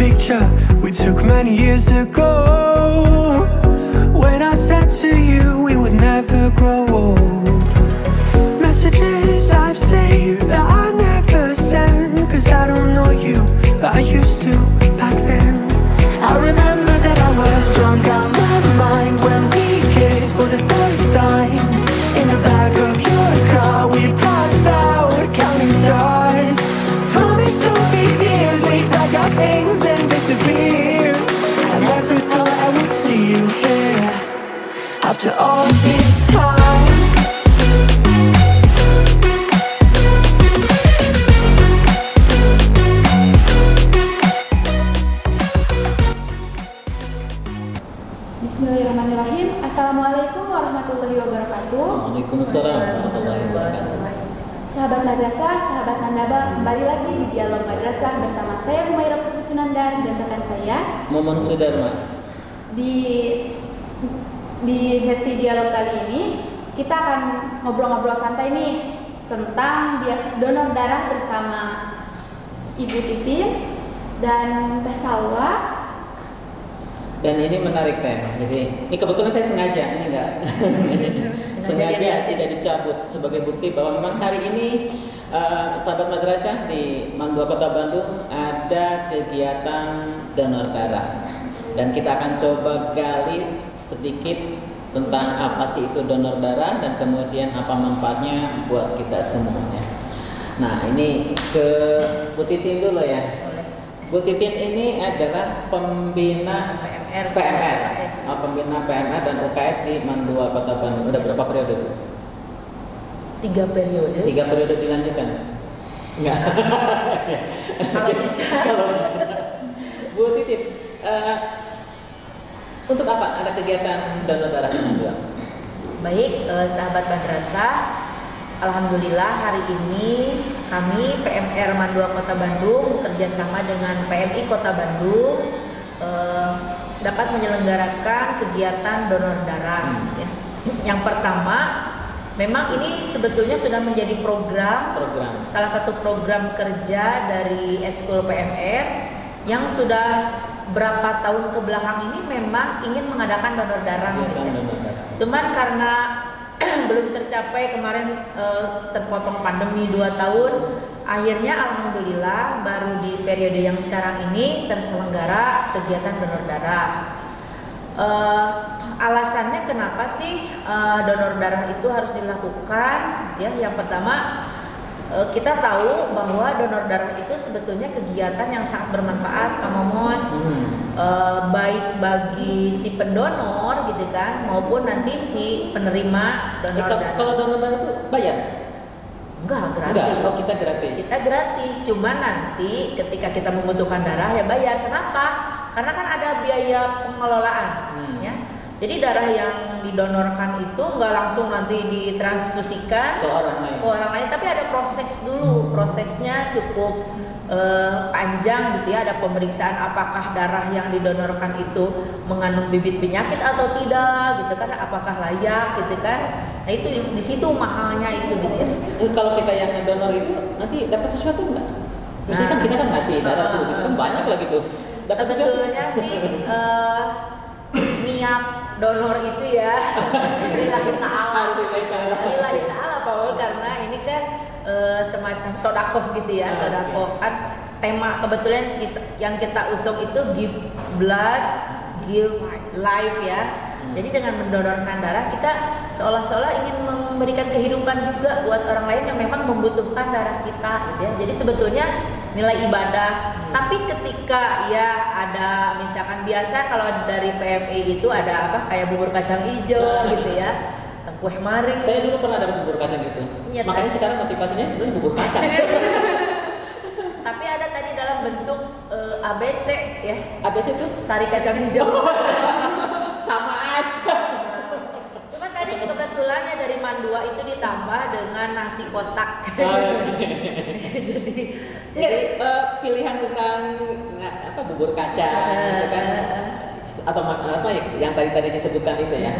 picture we took many years ago, when I said to you we would never grow old. Messages I've saved that I never send, cause I don't know you, but I used to back then. I remember that I was drunk out my mind when we kissed for the first time. In the back of your car we passed out counting stars. Promised all these years we'd pack our things and disappear. I never thought I would see you here after all this time. Bismillahirrahmanirrahim. Assalamualaikum warahmatullahi wabarakatuh. Waalaikumsalam warahmatullahi wabarakatuh. Sahabat madrasah, sahabat mandaba, kembali lagi di Dialog Madrasah bersama saya Humaira Putri Sunandar dan rekan saya Momon Sudarma. Di sesi dialog kali ini kita akan ngobrol-ngobrol santai nih tentang donor darah bersama Ibu Titin dan Mbak Salwa. Dan ini menarik Teh. Jadi ini kebetulan saya sengaja, ini enggak sengaja tidak dicabut sebagai bukti bahwa memang hari ini sahabat madrasah di Mandua Kota Bandung ada kegiatan donor darah. Dan kita akan coba gali sedikit tentang apa sih itu donor darah dan kemudian apa manfaatnya buat kita semuanya. Nah, ini ke Bu Titin dulu ya. Bu Titin ini adalah pembina PMR, pembina PMR dan UKS di Mandua Kota Bandung. Udah berapa periode, Bu? 3 periode. 3 periode dilanjutkan? Enggak. Kalau bisa. Kalau bisa. Bu Titin, untuk apa ada kegiatan donor darah di Mandua? Baik, sahabat madrasah, alhamdulillah hari ini kami PMR Mandua Kota Bandung bekerja sama dengan PMI Kota Bandung dapat menyelenggarakan kegiatan donor darah. Ya. Yang pertama, memang ini sebetulnya sudah menjadi program. Salah satu program kerja dari Eskul PMR yang sudah berapa tahun ke belakang ini memang ingin mengadakan donor darah. Cuman karena belum tercapai kemarin, terpotong pandemi 2 tahun, akhirnya alhamdulillah baru di periode yang sekarang ini terselenggara kegiatan donor darah. Alasannya kenapa sih donor darah itu harus dilakukan? Ya, yang pertama, kita tahu bahwa donor darah itu sebetulnya kegiatan yang sangat bermanfaat, Pak Momon, baik bagi si pendonor gitu kan, maupun nanti si penerima donor darah. Kalau donor darah itu bayar? Enggak, gratis. Enggak, oh, kita gratis. Kita gratis, cuman nanti ketika kita membutuhkan darah ya bayar. Kenapa? Karena kan ada biaya pengelolaan, ya. Jadi darah yang didonorkan itu nggak langsung nanti ditransfusikan ke orang lain, tapi ada proses dulu. Prosesnya cukup panjang gitu ya. Ada pemeriksaan apakah darah yang didonorkan itu mengandung bibit penyakit atau tidak gitu kan, apakah layak gitu kan. Nah itu di situ mahalnya itu gitu ya. Kalau kita yang donor itu nanti dapat sesuatu nggak? Misalnya kan kita kan ngasih darah tuh, gitu kan banyak lagi tuh. Sebetulnya sih niat donor itu ya lillahi ta'ala Paul, karena ini kan semacam sodakoh gitu ya. Sodakoh kan tema kebetulan yang kita usung itu give blood, give life ya. Jadi dengan mendonorkan darah kita seolah-olah ingin memberikan kehidupan juga buat orang lain yang memang membutuhkan darah kita gitu ya. Jadi sebetulnya nilai ibadah. Tapi ketika ya ada misalkan biasa kalau dari PMI itu ada apa kayak bubur kacang hijau gitu ya, kue mari. Saya dulu pernah dapat bubur kacang gitu. Ya, makanya sekarang motivasinya sebenarnya bubur kacang. Tapi ada tadi dalam bentuk ABC ya. ABC itu sari kacang hijau. Sama aja. Cuma tadi kebetulannya dari Mandua itu ditambah dengan nasi kotak. Jadi pilihan tentang apa bubur kacang gitu kan, atau apa yang tadi disebutkan itu ya.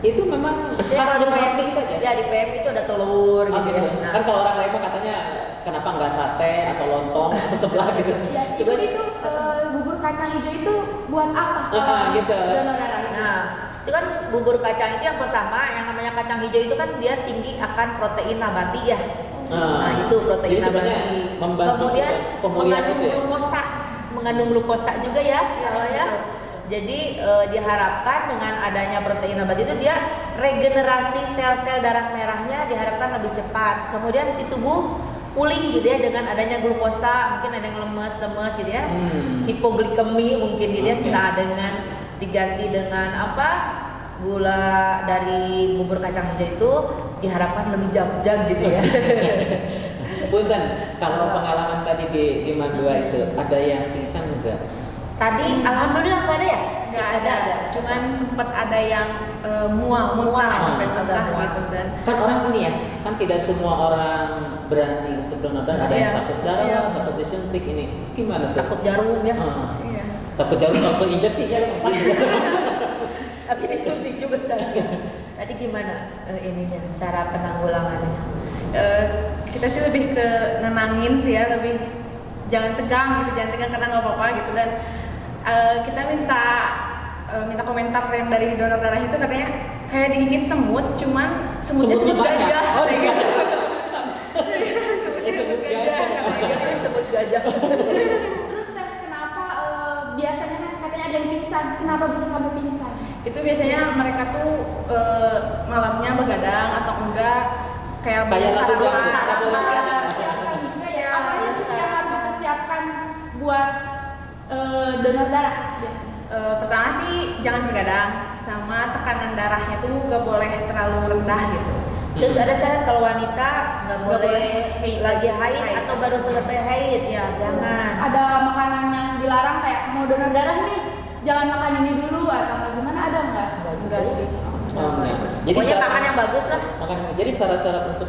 Itu memang khas di dari PM kita aja. Ya di PM itu ada telur gitu ya. Nah, kan kalau orang lain mah katanya kenapa nggak sate atau lontong atau sebelah gitu. Ya, ibu Sebenarnya- itu bubur kacang hijau itu buat apa kalau habis gitu. donor darah itu? Nah, itu kan bubur kacang itu yang pertama, yang namanya kacang hijau itu kan dia tinggi akan protein nabati ya. Nah, itu protein Jadi sebenarnya nabati. membantu Kemudian pemulihan mengandung itu ya? mengandung glukosa juga ya, Iya, kalau ya. betul. Jadi diharapkan dengan adanya protein nabati itu dia regenerasi sel-sel darah merahnya diharapkan lebih cepat. Kemudian si tubuh pulih gitu ya dengan adanya glukosa, mungkin ada yang lemes gitu ya. Hipoglikemi mungkin gitu ya. Oke. Nah, dengan diganti dengan apa? Gula dari bubur kacang hijau itu diharapkan lebih jag-jag gitu ya. Punten, kalau pengalaman tadi di Mandua itu ada yang pingsan juga? Tadi alhamdulillah nggak ada ya? Nggak ada, cuman sempat ada yang mual, muntah sampai agak muntah mual. gitu dan Kan orang ini ya, kan tidak semua orang berani untuk donor darah. Ada yang Iya. takut darah, Iya. takut disuntik ini. Gimana tuh? Takut jarum ya. iya. Takut jarum, takut injeksi ya. Tapi disuntik juga saya. Tadi gimana ininya cara penanggulangannya? Kita sih lebih ke nenangin sih ya, lebih jangan tegang gitu, jangan tegang karena nggak apa-apa gitu dan kita minta komentar yang dari donor darah itu katanya kayak digigit semut, cuman semutnya semut banyak. gajah. Oh, kayak iya. gitu. Semutnya semut gajah. Dia kan disebut gajah. Terus teh kenapa biasanya kan katanya ada yang pingsan, kenapa bisa sampai pingsan? Itu biasanya mereka tuh malamnya begadang atau enggak kayak Kayak lagu sarapan, yang- lagu yang- persiapkan juga ya. Apa aja sih yang harus dipersiapkan buat donor darah biasanya? Pertama sih jangan begadang, sama tekanan darahnya tuh nggak boleh terlalu rendah gitu. Terus ada syarat kalau wanita nggak Nggak boleh boleh haid. lagi haid Haid. atau baru selesai haid. Ya, Jangan. ada makanan yang dilarang kayak mau donor darah nih, jangan makan ini dulu atau gimana, ada nggak? Enggak sih. Oh, enggak. Jadi Pokoknya syarat- makan yang bagus lah. Jadi syarat-syarat untuk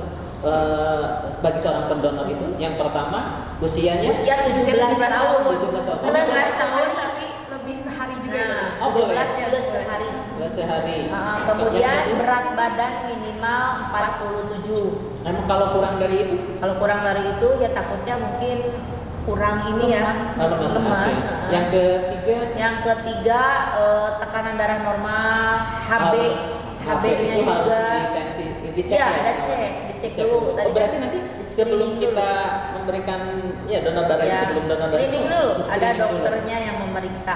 bagi seorang pendonor itu yang pertama usianya Usia 17 tahun. 17 tahun. 17 tahun tapi lebih sehari juga. Nah, Oh, boleh. 17 plus sehari. sehari. Kemudian berat badan minimal 47. Emang kalau kurang dari itu? Kalau kurang dari itu ya takutnya mungkin kurang ini ya. Kalau lemas. lemas. Yang ketiga Yang ketiga tekanan darah normal, HB, HB-nya itu harus juga. ditensi, dicek Iya, ya. ada cek, dicek Cek dulu. Oh, berarti nanti di sebelum screening kita dulu. memberikan ya donor darah Ya, sebelum donor darah screening itu, dulu, di ada screening dulu. dokternya yang memeriksa.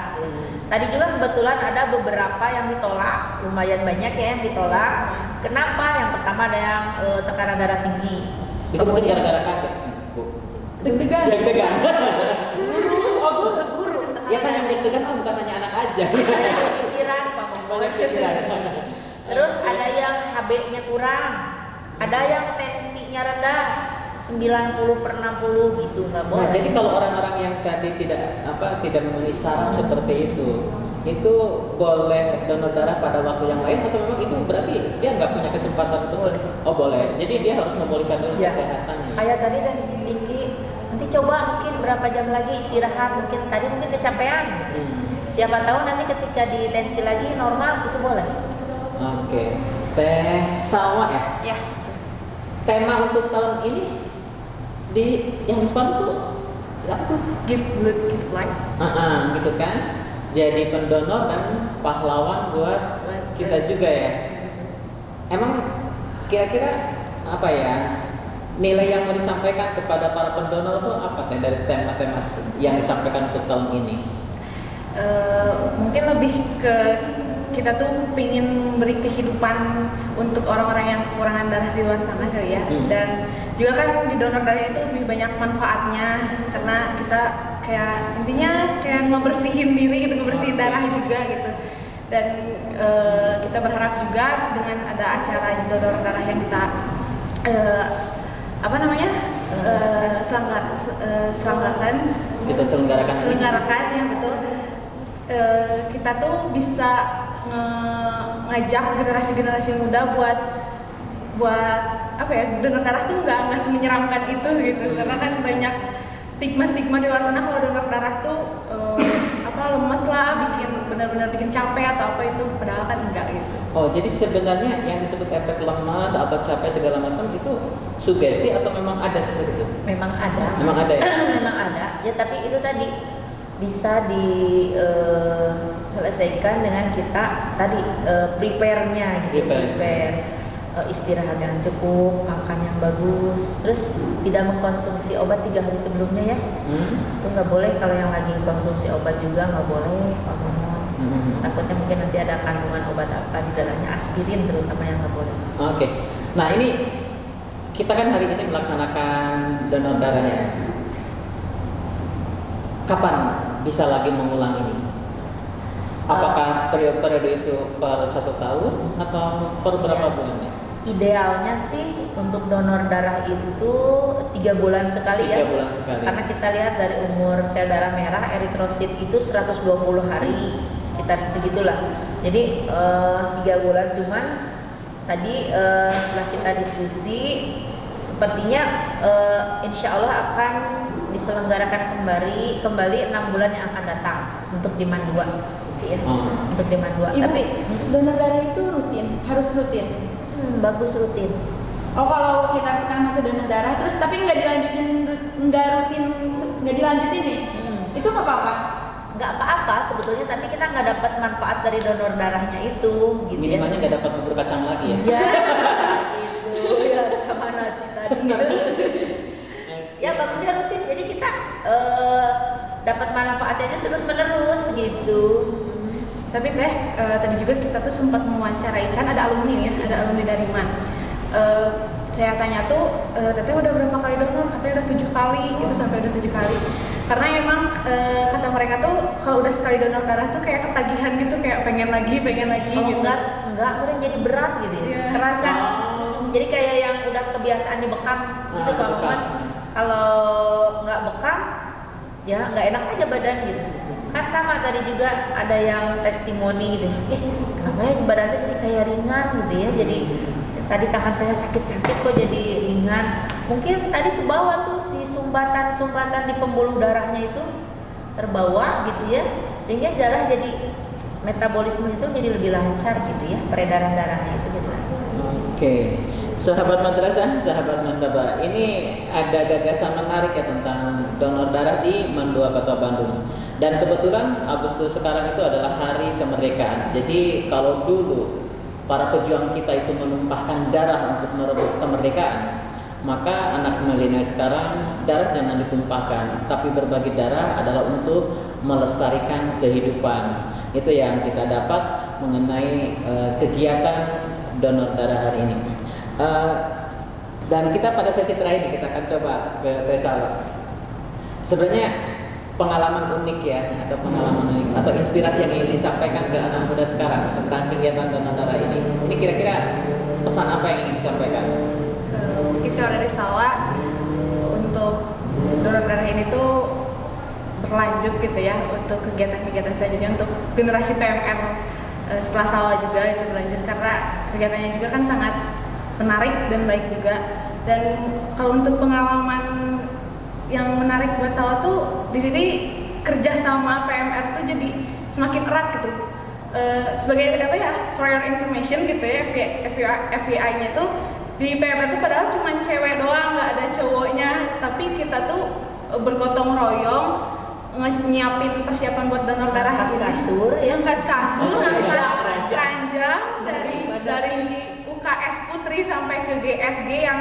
Tadi juga kebetulan ada beberapa yang ditolak, lumayan banyak ya yang ditolak. Kenapa? Yang pertama ada yang tekanan darah tinggi. Itu mungkin gara-gara kaget, Bu. Deg-degan. Deg-degan. Oh, Bu. guru. Ya kan yang deg-degan kan bukan hanya anak aja. Banyak pikiran, Pak Momon. Banyak pikiran. Terus ada yang HB-nya kurang, ada yang tensinya rendah, 90/60 gitu, nggak boleh. Nah, jadi kalau orang-orang yang tadi tidak memenuhi syarat seperti itu boleh donor darah pada waktu yang lain atau memang itu berarti dia nggak punya kesempatan untuk oh boleh. Jadi dia harus memulihkan dulu Ya. kesehatannya. Kayak tadi tensi tinggi, nanti coba mungkin berapa jam lagi istirahat, mungkin tadi mungkin kecapean. Siapa tahu nanti ketika di tensi lagi normal itu boleh. Oke. Teh Salma ya. Ya. Tema untuk tahun ini yang di Spam tuh apa tuh? Give blood, give life. Gitu kan. Jadi pendonor dan pahlawan buat kita juga ya. Emang kira-kira apa ya nilai yang mau disampaikan kepada para pendonor tuh apa teh dari tema-tema yang disampaikan untuk tahun ini? Mungkin lebih ke kita tuh pengen beri kehidupan untuk orang-orang yang kekurangan darah di luar sana kali ya. Dan juga kan di donor darah itu lebih banyak manfaatnya karena kita kayak intinya kayak ngebersihin diri gitu, ngebersihin darah juga gitu. Dan kita berharap juga dengan ada acara di donor darah yang kita selenggarakan Kita selenggarakan ya betul. Kita tuh bisa ngajak generasi muda buat apa ya, donor darah tuh nggak semenyeramkan itu gitu. Karena kan banyak stigma di luar sana kalau donor darah tuh lemes lah, benar-benar bikin capek atau apa itu, padahal kan enggak gitu. Oh, jadi sebenarnya yang disebut efek lemas atau capek segala macam itu sugesti atau memang ada seperti itu? Memang ada. Memang ada ya? Memang ada. Ya tapi itu tadi bisa diselesaikan dengan kita tadi prepare-nya gitu. Prepare istirahat yang cukup, makan yang bagus, terus tidak mengkonsumsi obat 3 hari sebelumnya ya. Itu nggak boleh, kalau yang lagi konsumsi obat juga nggak boleh hormon. Takutnya mungkin nanti ada kandungan obat apa di dalamnya, aspirin terutama yang nggak boleh. Oke. Nah ini kita kan hari ini melaksanakan donor darah ya. Kapan bisa lagi mengulang ini? Apakah periode itu per 1 tahun atau per berapa bulan ya? Idealnya sih untuk donor darah itu 3 bulan sekali 3 ya. bulan sekali. Karena kita lihat dari umur sel darah merah eritrosit itu 120 hari, sekitar segitulah. Jadi 3 bulan, cuman tadi setelah kita diskusi sepertinya insya Allah akan diselenggarakan kembali 6 bulan yang akan datang untuk di Mandua gitu ya. Untuk di Mandua. Ibu, Tapi donor darah itu rutin, harus rutin. bagus rutin. Oh, kalau kita sekarang mau donor darah terus tapi nggak dilanjutin nih, itu nggak apa-apa? Nggak apa-apa sebetulnya, tapi kita nggak dapat manfaat dari donor darahnya itu gitu. Minimalnya nggak dapat bubur kacang lagi ya? Ya itu ya sama nasi tadi. Ya bagusnya rutin, jadi kita dapat manfaatnya aja terus menerus gitu. Tapi tadi juga kita tuh sempat mewawancarai, kan ada alumni ya, ada alumni dari MAN. Saya tanya tuh, teteh udah berapa kali donor? Katanya udah 7 kali, itu sampai udah 7 kali. Karena emang kata mereka tuh kalau udah sekali donor darah tuh kayak ketagihan gitu, kayak pengen lagi Oh, gitu. enggak, kemudian jadi berat gitu ya. Iya. Kerasa. Jadi kayak yang udah kebiasaan dibekam gitu Pak bekam. Muhammad. Kalau nggak bekam, ya nggak enak aja badan gitu. Kan sama tadi juga ada yang testimoni gitu. Kenapa ya badannya jadi kayak ringan gitu ya. Jadi tadi tangan saya sakit-sakit kok jadi ringan. Mungkin tadi ke bawah tuh si sumbatan di pembuluh darahnya itu terbawa gitu ya. Sehingga darah jadi metabolisme itu jadi lebih lancar gitu ya. Peredaran darahnya itu jadi lancar. Oke. Sahabat madrasah, sahabat Mandaba, ini ada gagasan menarik ya tentang donor darah di Mandua Kota Bandung. Dan kebetulan Agustus sekarang itu adalah hari kemerdekaan. Jadi kalau dulu para pejuang kita itu menumpahkan darah untuk merebut kemerdekaan, maka anak milenial sekarang darah jangan ditumpahkan, tapi berbagi darah adalah untuk melestarikan kehidupan. Itu yang kita dapat mengenai kegiatan donor darah hari ini. Dan kita pada sesi terakhir kita akan coba ke Tesala. Sebenarnya pengalaman unik ya, atau pengalaman unik atau inspirasi yang ingin disampaikan ke anak muda sekarang tentang kegiatan donor darah ini. Ini kira-kira pesan apa yang ingin disampaikan? Mungkin kalau dari Sawa untuk donor darah ini tuh berlanjut gitu ya, untuk kegiatan-kegiatan selanjutnya untuk generasi PMR setelah Sawa juga itu berlanjut, karena kegiatannya juga kan sangat menarik dan baik juga. Dan kalau untuk pengalaman yang menarik buat Sawa tuh di sini kerja sama PMR tuh jadi semakin erat gitu. Sebagai apa ya, for your information gitu ya, FYI-nya tuh di PMR tuh padahal cuma cewek doang, nggak ada cowoknya, tapi kita tuh bergotong royong nyiapin persiapan buat donor darah ini. Angkat kasur, angkat ranjang dari UKS Putri sampai ke GSG yang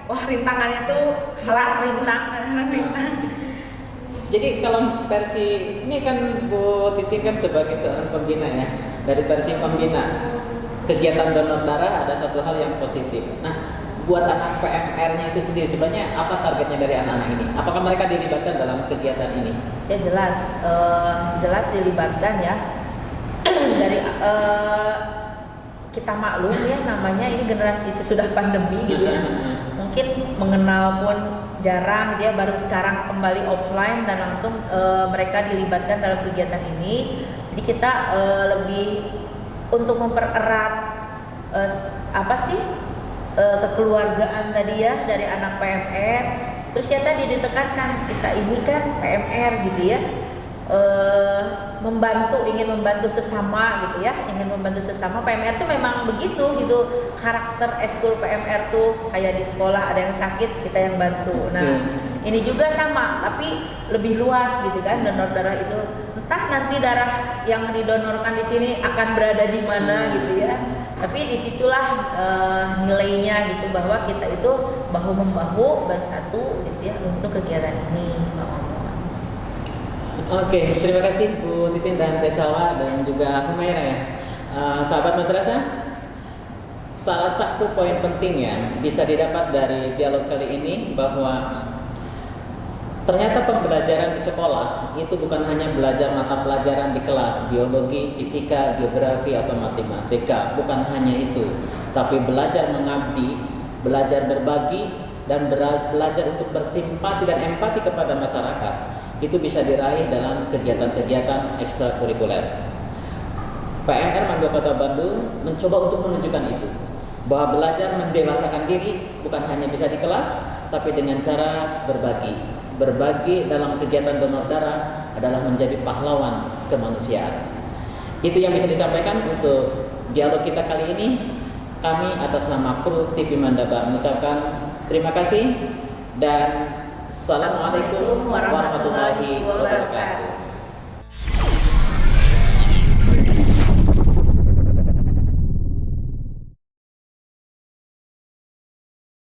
wah rintangannya tuh rintang. Jadi kalau versi ini kan Bu Titin kan sebagai seorang pembina ya, dari versi pembina kegiatan donor darah ada satu hal yang positif. Nah, buat anak PMR-nya itu sendiri sebenarnya apa targetnya dari anak-anak ini? Apakah mereka dilibatkan dalam kegiatan ini? Ya jelas dilibatkan ya. Dari kita maklum ya, namanya ini generasi sesudah pandemi gitu ya. Mungkin mengenal pun jarang dia, baru sekarang kembali offline dan langsung mereka dilibatkan dalam kegiatan ini. Jadi kita lebih untuk mempererat kekeluargaan tadi ya dari anak PMR. Terus ya tadi ditekankan kita ini kan PMR gitu ya, ingin membantu sesama gitu ya, ingin membantu sesama. PMR tuh memang begitu gitu, karakter eskul PMR tuh kayak di sekolah ada yang sakit kita yang bantu. Nah ini juga sama tapi lebih luas gitu kan, donor darah itu entah nanti darah yang didonorkan di sini akan berada di mana gitu ya, tapi disitulah nilainya gitu bahwa kita itu bahu membahu bersatu gitu ya untuk kegiatan ini. Oke, terima kasih Bu Titin dan Teh Salwa dan juga Humaira ya. Sahabat madrasah, salah satu poin penting yang bisa didapat dari dialog kali ini bahwa ternyata pembelajaran di sekolah itu bukan hanya belajar mata pelajaran di kelas, biologi, fisika, geografi, atau matematika. Bukan hanya itu, tapi belajar mengabdi, belajar berbagi, dan belajar untuk bersimpati dan empati kepada masyarakat. Itu bisa diraih dalam kegiatan-kegiatan ekstrakurikuler. PMR Man 2 Kota Bandung mencoba untuk menunjukkan itu, bahwa belajar mendewasakan diri bukan hanya bisa di kelas, tapi dengan cara berbagi. Berbagi dalam kegiatan donor darah adalah menjadi pahlawan kemanusiaan. Itu yang bisa disampaikan untuk dialog kita kali ini. Kami atas nama kru TV Mandaba mengucapkan terima kasih dan Assalamualaikum warahmatullahi wabarakatuh.